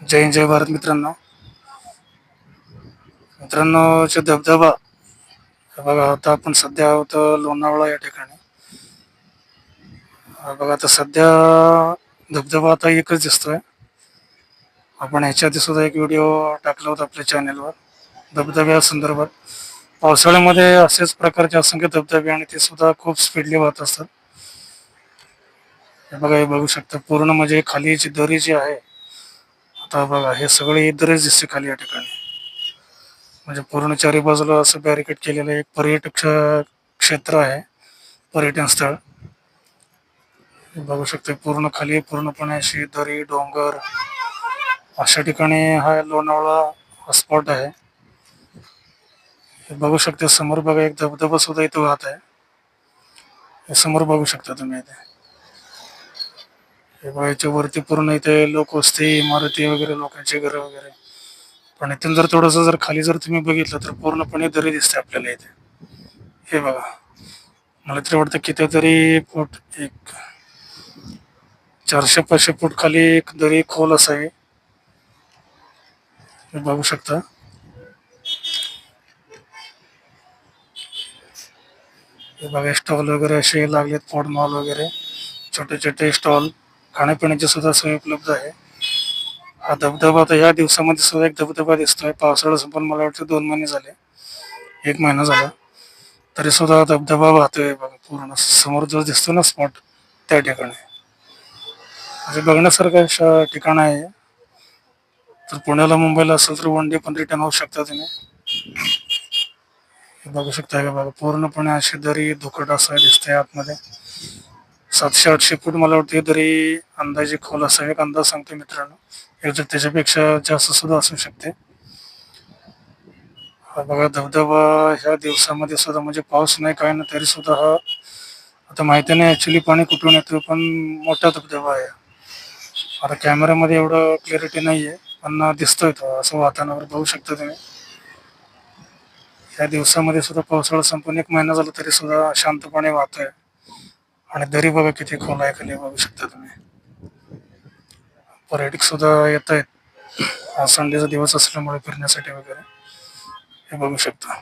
जय हिंद जय भारत मित्रांनो. जो धबधबा हे बघा, आता आपण सध्या आहोत लोणावळा या ठिकाणी. बघा आता सध्या धबधबा आता एकच दिसतोय. आपण ह्याच्या आधी सुद्धा एक व्हिडिओ टाकला होता आपल्या चॅनेलवर धबधब्या संदर्भात. पावसाळ्यामध्ये असेच प्रकारचे असंख्य धबधबे आणि ते सुद्धा खूप स्पीडली वाहत असतात. हे बघा, हे बघू शकता पूर्ण म्हणजे खाली जी दरी जी आहे, आता बघा हे सगळे दरीच दिसते खाली या ठिकाणी. म्हणजे पूर्ण चारी बाजूला असं बॅरिकेड केलेलं एक पर्यटक क्षेत्र आहे, पर्यटन स्थळ. हे बघू शकते पूर्ण खाली पूर्णपणे अशी दरी डोंगर अशा ठिकाणी हा लोणावळा स्पॉट आहे. हे बघू शकते समोर बघा एक धबधबा सुद्धा इथे वाहत आहे. हे समोर बघू शकता तुम्ही इथे. हे बघा याच्या वरती पूर्ण इथे लोकवस्ती, इमारती वगैरे, लोकांची घरं वगैरे. पण इथून जर थोडंसं जर खाली जर तुम्ही बघितलं तर पूर्णपणे दरी दिसते आपल्याला इथे. हे बघा, मला तरी वाटतं कितीतरी फूट, एक 400-500 फूट खाली एक दरी खोल असावी. हे बघू शकता. हे बघा स्टॉल वगैरे असे लागलेत, फूड मॉल वगैरे, छोटे छोटे स्टॉल, खाण्यापिण्याची सुद्धा सोय उपलब्ध आहे. हा धबधबा आता या दिवसामध्ये सुद्धा एक धबधबा दिसतोय. पावसाळा संपून मला वाटतं 2 महिने झाले, 1 महिना झाला, तरी सुद्धा धबधबा वाहतोय बघा. पूर्ण समोर जो दिसतो ना स्पॉट, त्या ठिकाणी म्हणजे बघण्यासारखं अशा ठिकाण आहे. तर पुण्याला मुंबईला असेल तर 1 डे पण रिटर्न होऊ शकता तुम्ही. हे बघू शकता का बघा, पूर्णपणे अशी दरी धुकट असं दिसतंय आतमध्ये. 700-800 फूट मला वाटते दरी अंदाजे खोल असावी, एक अंदाज सांगतो मित्रांनो. एक त्याच्यापेक्षा जास्त सुद्धा असू शकते. हा बघा धबधबा ह्या दिवसामध्ये सुद्धा, म्हणजे पाऊस नाही काय ना तरी सुद्धा हा, आता माहिती नाही ऍक्च्युली पाणी कुठून येतं, पण मोठा धबधबा आहे. आता कॅमेऱ्यामध्ये एवढं क्लॅरिटी नाहीये, पण दिसतोय तो असं वातावरणावर बघू शकता तुम्ही. या दिवसामध्ये सुद्धा पावसाळा संपून 1 महिना झाला तरी सुद्धा शांतपणे वाहतोय. आणि दरी बघा किती खोल आहे खाली, बघू शकता तुम्ही. पर्यटक सुद्धा येत आहेत, हा संडेचा दिवस असल्यामुळे फिरण्यासाठी वगैरे. हे बघू शकता.